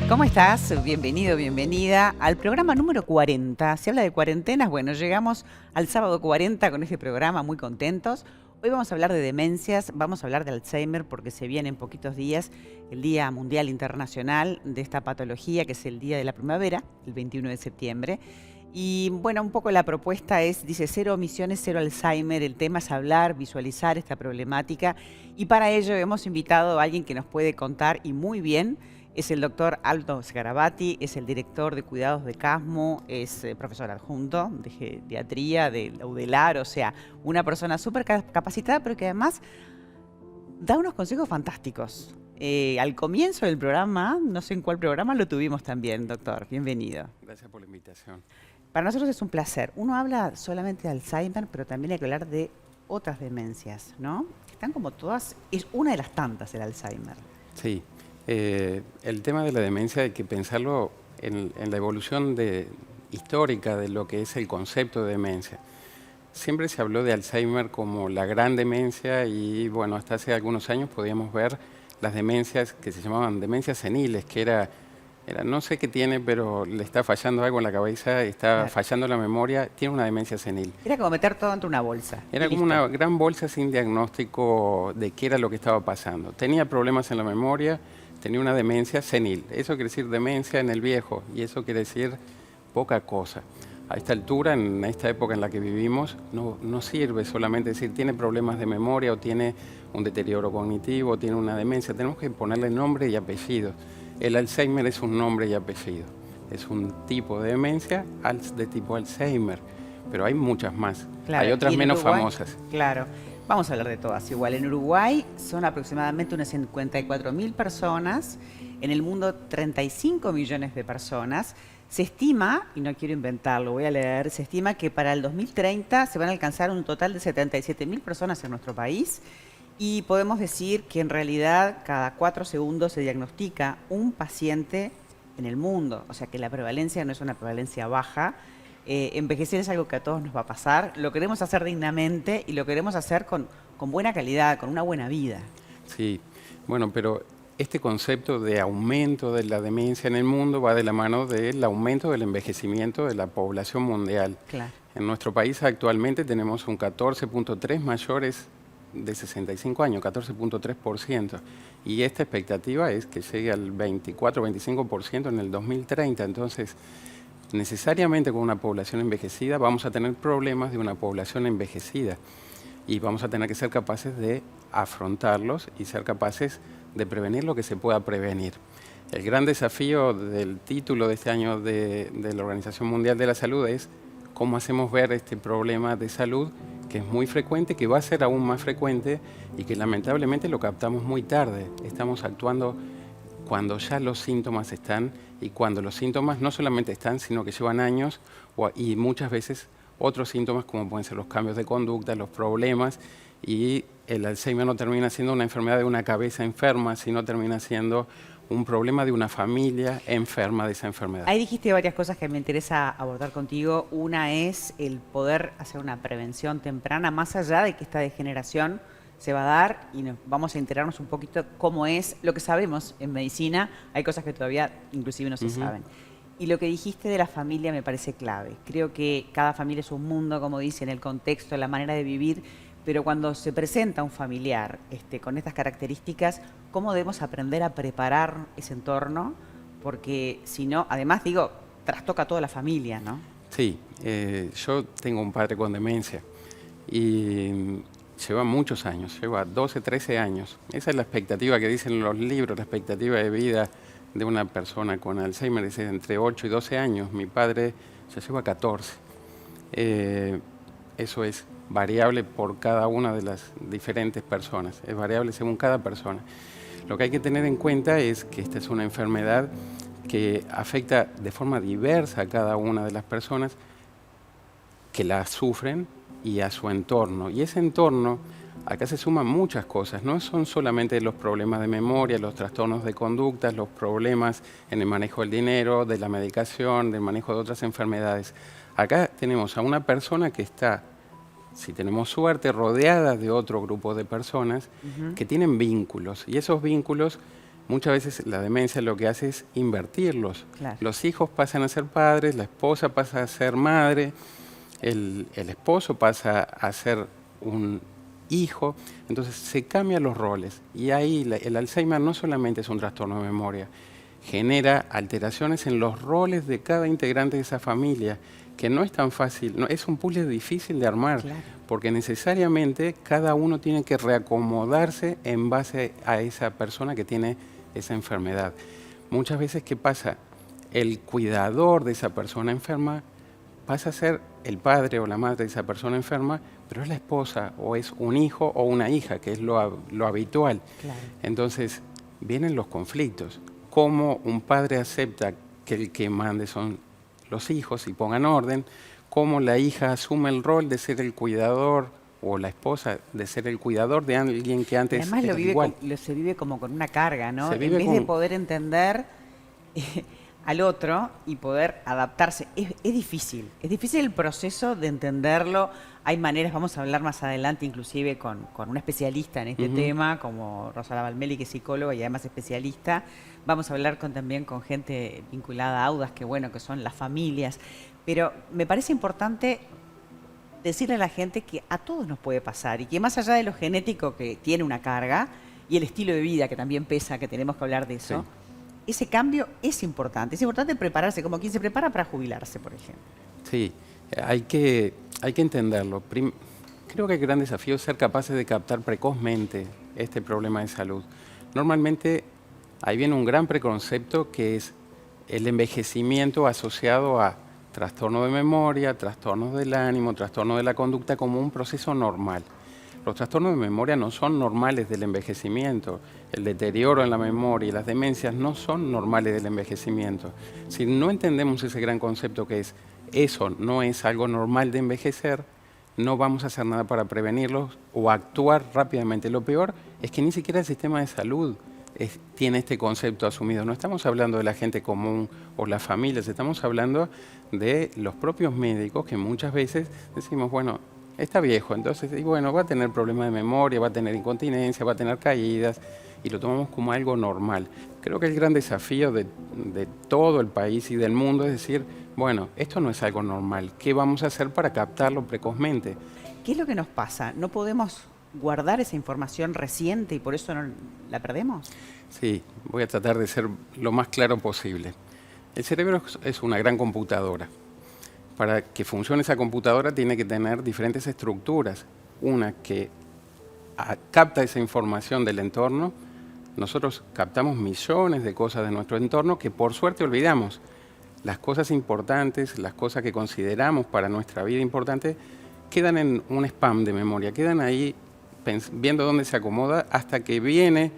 ¿Cómo estás? Bienvenido, bienvenida al programa número 40. Se habla de cuarentenas. Bueno, llegamos al sábado 40 con este programa, muy contentos. Hoy vamos a hablar de demencias, vamos a hablar de Alzheimer porque se viene en poquitos días el Día Mundial Internacional de esta patología, que es el Día de la Primavera, el 21 de septiembre. Y bueno, un poco la propuesta es, dice, cero omisiones, cero Alzheimer. El tema es hablar, visualizar esta problemática. Y para ello hemos invitado a alguien que nos puede contar, y muy bien. Es el doctor Aldo Sgarabati, es el director de cuidados de Casmo, es profesor adjunto de geriatría, de Laudelar, o sea, una persona súper capacitada, pero que además da unos consejos fantásticos. Al comienzo del programa, no sé en cuál programa, lo tuvimos también, doctor. Bienvenido. Gracias por la invitación. Para nosotros es un placer. Uno habla solamente de Alzheimer, pero también hay que hablar de otras demencias, ¿no? Están como todas, es una de las tantas el Alzheimer. Sí. El tema de la demencia hay que pensarlo en la evolución histórica de lo que es el concepto de demencia. Siempre se habló de Alzheimer como la gran demencia y bueno, hasta hace algunos años podíamos ver las demencias que se llamaban demencias seniles, que era no sé qué tiene, pero le está fallando algo en la cabeza, está fallando la memoria, tiene una demencia senil. Era como meter todo dentro de una bolsa. Era como una gran bolsa sin diagnóstico de qué era lo que estaba pasando. Tenía problemas en la memoria, tenía una demencia senil. Eso quiere decir demencia en el viejo y eso quiere decir poca cosa. A esta altura, en esta época en la que vivimos, no sirve solamente decir tiene problemas de memoria o tiene un deterioro cognitivo o tiene una demencia. Tenemos que ponerle nombre y apellido. El Alzheimer es un nombre y apellido. Es un tipo de demencia de tipo Alzheimer, pero hay muchas más. Claro, hay otras menos Uruguay, famosas. Claro. Vamos a hablar de todas igual. En Uruguay son aproximadamente unas 54.000 personas, en el mundo 35 millones de personas. Se estima, y no quiero inventarlo, voy a leer, se estima que para el 2030 se van a alcanzar un total de 77.000 personas en nuestro país y podemos decir que en realidad cada 4 segundos se diagnostica un paciente en el mundo. O sea que la prevalencia no es una prevalencia baja. Envejecer es algo que a todos nos va a pasar, lo queremos hacer dignamente y lo queremos hacer con buena calidad, con una buena vida. Sí, bueno, pero este concepto de aumento de la demencia en el mundo va de la mano del aumento del envejecimiento de la población mundial. Claro. En nuestro país actualmente tenemos un 14.3 mayores de 65 años, 14.3%, y esta expectativa es que llegue al 24-25% en el 2030, entonces necesariamente con una población envejecida vamos a tener problemas de una población envejecida y vamos a tener que ser capaces de afrontarlos y ser capaces de prevenir lo que se pueda prevenir. El gran desafío del título de este año de la Organización Mundial de la Salud es cómo hacemos ver este problema de salud que es muy frecuente, que va a ser aún más frecuente y que lamentablemente lo captamos muy tarde. Estamos actuando cuando ya los síntomas están y cuando los síntomas no solamente están, sino que llevan años y muchas veces otros síntomas como pueden ser los cambios de conducta, los problemas, y el Alzheimer no termina siendo una enfermedad de una cabeza enferma, sino termina siendo un problema de una familia enferma de esa enfermedad. Ahí dijiste varias cosas que me interesa abordar contigo. Una es el poder hacer una prevención temprana, más allá de que esta degeneración se va a dar y vamos a enterarnos un poquito cómo es lo que sabemos en medicina. Hay cosas que todavía inclusive no se saben. Y lo que dijiste de la familia me parece clave. Creo que cada familia es un mundo, como dicen, el contexto, la manera de vivir, pero cuando se presenta un familiar con estas características, ¿cómo debemos aprender a preparar ese entorno? Porque si no, además digo, trastoca a toda la familia, ¿no? Sí, yo tengo un padre con demencia y lleva muchos años, lleva 12, 13 años. Esa es la expectativa que dicen los libros, la expectativa de vida de una persona con Alzheimer es entre 8 y 12 años. Mi padre ya lleva 14. Eso es variable por cada una de las diferentes personas, es variable según cada persona. Lo que hay que tener en cuenta es que esta es una enfermedad que afecta de forma diversa a cada una de las personas que la sufren y a su entorno. Y ese entorno, acá se suman muchas cosas, no son solamente los problemas de memoria, los trastornos de conducta, los problemas en el manejo del dinero, de la medicación, del manejo de otras enfermedades. Acá tenemos a una persona que está, si tenemos suerte, rodeada de otro grupo de personas que tienen vínculos, y esos vínculos muchas veces la demencia lo que hace es invertirlos. Claro. Los hijos pasan a ser padres, la esposa pasa a ser madre, el esposo pasa a ser un hijo, entonces se cambian los roles. Y ahí el Alzheimer no solamente es un trastorno de memoria, genera alteraciones en los roles de cada integrante de esa familia, que no es tan fácil, es un puzzle difícil de armar, Claro. porque necesariamente cada uno tiene que reacomodarse en base a esa persona que tiene esa enfermedad. Muchas veces, ¿qué pasa? El cuidador de esa persona enferma pasa a ser el padre o la madre de esa persona enferma, pero es la esposa o es un hijo o una hija, que es lo habitual. Claro. Entonces vienen los conflictos. ¿Cómo un padre acepta que el que mande son los hijos y pongan orden? ¿Cómo la hija asume el rol de ser el cuidador o la esposa de ser el cuidador de alguien que antes Además era igual? se vive como con una carga, ¿no? Se En vive vez de con- poder entender al otro y poder adaptarse. Es difícil el proceso de entenderlo. Hay maneras, vamos a hablar más adelante inclusive con una especialista en este Ujú. tema, como Rosala Valmeli, que es psicóloga y además especialista. Vamos a hablar también con gente vinculada a Audas, que bueno, que son las familias. Pero me parece importante decirle a la gente que a todos nos puede pasar y que más allá de lo genético, que tiene una carga, y el estilo de vida que también pesa, que tenemos que hablar de eso, ese cambio es importante. Es importante prepararse, como quien se prepara para jubilarse, por ejemplo. Sí, hay que entenderlo. Creo que el gran desafío es ser capaces de captar precozmente este problema de salud. Normalmente ahí viene un gran preconcepto que es el envejecimiento asociado a trastorno de memoria, trastornos del ánimo, trastorno de la conducta como un proceso normal. Los trastornos de memoria no son normales del envejecimiento. El deterioro en la memoria y las demencias no son normales del envejecimiento. Si no entendemos ese gran concepto que es eso no es algo normal de envejecer, no vamos a hacer nada para prevenirlos o actuar rápidamente. Lo peor es que ni siquiera el sistema de salud tiene este concepto asumido. No estamos hablando de la gente común o las familias, estamos hablando de los propios médicos que muchas veces decimos, bueno, está viejo, entonces, y bueno, va a tener problemas de memoria, va a tener incontinencia, va a tener caídas, y lo tomamos como algo normal. Creo que el gran desafío de todo el país y del mundo es decir, bueno, esto no es algo normal, ¿qué vamos a hacer para captarlo precozmente? ¿Qué es lo que nos pasa? ¿No podemos guardar esa información reciente y por eso no la perdemos? Sí, voy a tratar de ser lo más claro posible. El cerebro es una gran computadora. Para que funcione esa computadora tiene que tener diferentes estructuras. Una que capta esa información del entorno. Nosotros captamos millones de cosas de nuestro entorno que por suerte olvidamos. Las cosas importantes, las cosas que consideramos para nuestra vida importantes, quedan en un spam de memoria, quedan ahí viendo dónde se acomoda hasta que viene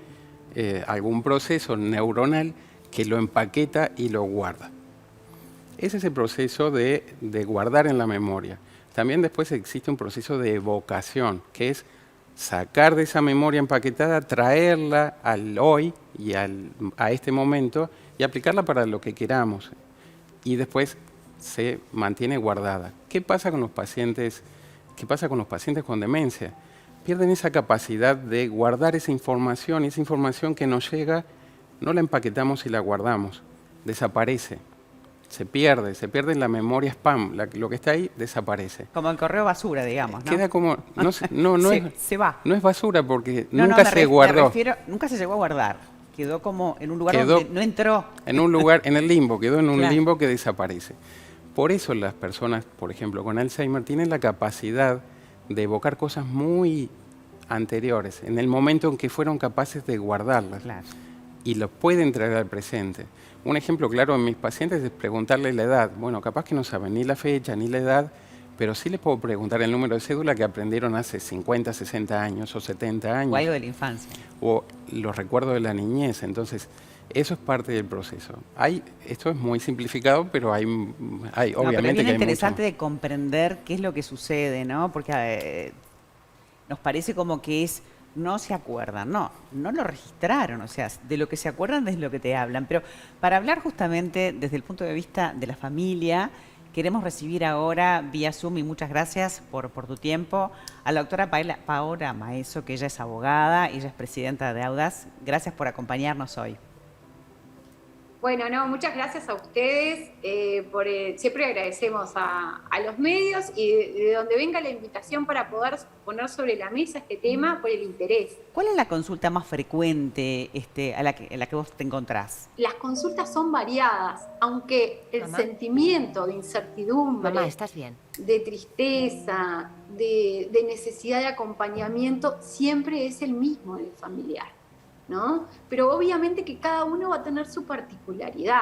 algún proceso neuronal que lo empaqueta y lo guarda. Ese es el proceso de guardar en la memoria. También después existe un proceso de evocación, que es sacar de esa memoria empaquetada, traerla al hoy y a este momento y aplicarla para lo que queramos. Y después se mantiene guardada. ¿Qué pasa con los pacientes? ¿Qué pasa con los pacientes con demencia? Pierden esa capacidad de guardar esa información, y esa información que nos llega, no la empaquetamos y la guardamos, desaparece. Se pierde en la memoria spam, lo que está ahí desaparece. Como el correo basura, digamos, ¿no? Queda como, se va. No es basura porque No, nunca se guardó. Nunca se llegó a guardar. Quedó como en un lugar donde no entró. En un lugar, en el limbo, quedó en un Claro. limbo que desaparece. Por eso las personas, por ejemplo, con Alzheimer, tienen la capacidad de evocar cosas muy anteriores, en el momento en que fueron capaces de guardarlas. Claro. Y los pueden traer al presente. Un ejemplo claro en mis pacientes es preguntarle la edad. Bueno, capaz que no saben ni la fecha ni la edad, pero sí les puedo preguntar el número de cédula que aprendieron hace 50, 60 años o 70 años. O algo de la infancia. O los recuerdos de la niñez. Entonces, eso es parte del proceso. Esto es muy simplificado, pero hay No, pero obviamente es bien que hay interesante mucho. de comprender qué es lo que sucede, ¿no? Porque nos parece como que no se acuerdan, no lo registraron, o sea, de lo que se acuerdan es lo que te hablan. Pero para hablar justamente desde el punto de vista de la familia, queremos recibir ahora vía Zoom, y muchas gracias por tu tiempo, a la doctora Paola Maeso, que ella es abogada, ella es presidenta de Audas. Gracias por acompañarnos hoy. Bueno, no, muchas gracias a ustedes. Siempre agradecemos a los medios y de donde venga la invitación para poder poner sobre la mesa este tema por el interés. ¿Cuál es la consulta más frecuente a la que vos te encontrás? Las consultas son variadas, aunque el sentimiento de incertidumbre, Mamá, ¿estás bien? de tristeza, de necesidad de acompañamiento, siempre es el mismo en el familiar, ¿no? Pero obviamente que cada uno va a tener su particularidad.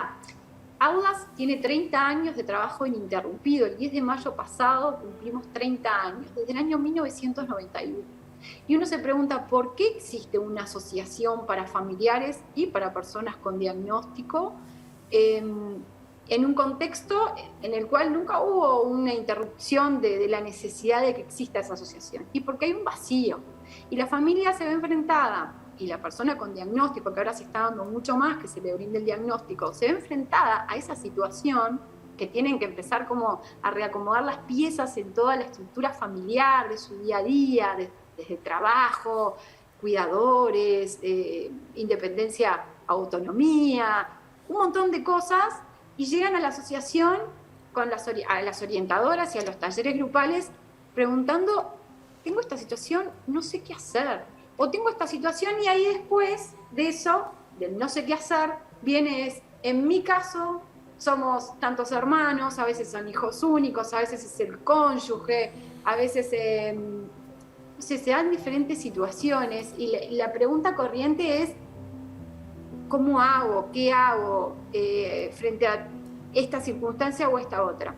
Audax tiene 30 años de trabajo ininterrumpido. El 10 de mayo pasado cumplimos 30 años, desde el año 1991. Y uno se pregunta, ¿por qué existe una asociación para familiares y para personas con diagnóstico en un contexto en el cual nunca hubo una interrupción de la necesidad de que exista esa asociación? Y porque hay un vacío. Y la familia se ve enfrentada, y la persona con diagnóstico, que ahora se está dando mucho más que se le brinde el diagnóstico, se ve enfrentada a esa situación que tienen que empezar como a reacomodar las piezas en toda la estructura familiar de su día a día, desde trabajo, cuidadores, independencia, autonomía, un montón de cosas, y llegan a la asociación a las orientadoras y a los talleres grupales preguntando, tengo esta situación, no sé qué hacer. O tengo esta situación, y ahí después de eso, del no sé qué hacer, en mi caso, somos tantos hermanos, a veces son hijos únicos, a veces es el cónyuge, a veces se dan diferentes situaciones, y la pregunta corriente es, ¿cómo hago? ¿Qué hago frente a esta circunstancia o esta otra?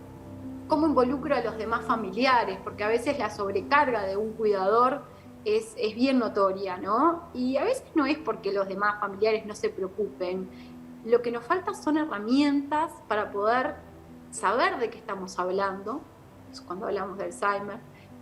¿Cómo involucro a los demás familiares? Porque a veces la sobrecarga de un cuidador es bien notoria, ¿no? Y a veces no es porque los demás familiares no se preocupen. Lo que nos falta son herramientas para poder saber de qué estamos hablando, cuando hablamos de Alzheimer,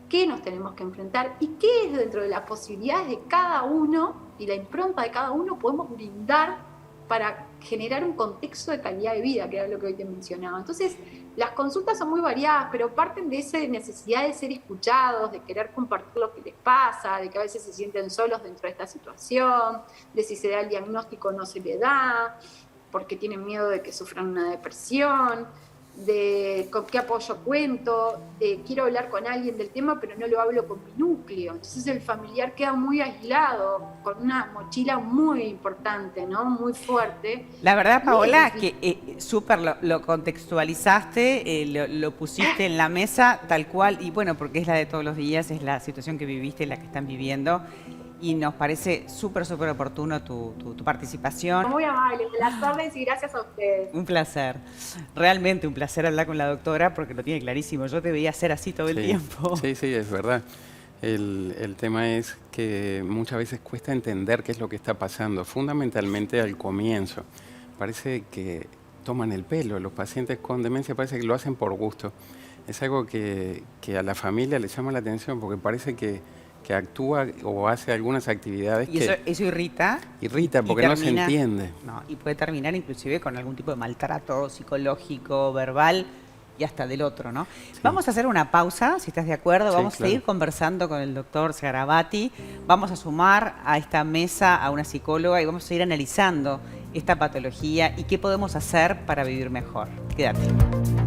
qué nos tenemos que enfrentar y qué es dentro de las posibilidades de cada uno y la impronta de cada uno podemos brindar para generar un contexto de calidad de vida, que era lo que hoy te mencionaba. Entonces, las consultas son muy variadas, pero parten de esa necesidad de ser escuchados, de querer compartir lo que les pasa, de que a veces se sienten solos dentro de esta situación, de si se da el diagnóstico o no se le da, porque tienen miedo de que sufran una depresión, de con qué apoyo cuento, quiero hablar con alguien del tema, pero no lo hablo con mi núcleo. Entonces el familiar queda muy aislado, con una mochila muy importante, ¿no? Muy fuerte. La verdad, Paola, que súper lo contextualizaste, lo pusiste en la mesa tal cual, y bueno, porque es la de todos los días, es la situación que viviste, la que están viviendo, y nos parece súper oportuno tu participación. Muy amable, buenas tardes y gracias a ustedes. Un placer, realmente un placer hablar con la doctora porque lo tiene clarísimo. Yo te veía hacer así todo el tiempo. Sí, es verdad. El tema es que muchas veces cuesta entender qué es lo que está pasando, fundamentalmente al comienzo. Parece que toman el pelo, los pacientes con demencia parece que lo hacen por gusto. Es algo que a la familia le llama la atención porque parece que actúa o hace algunas actividades y eso irrita. Irrita porque no se entiende. No, y puede terminar inclusive con algún tipo de maltrato psicológico, verbal y hasta del otro, ¿no? Sí. Vamos a hacer una pausa, si estás de acuerdo. Vamos a seguir conversando con el doctor Sgarabati. Vamos a sumar a esta mesa a una psicóloga y vamos a seguir analizando esta patología y qué podemos hacer para vivir mejor. Quédate.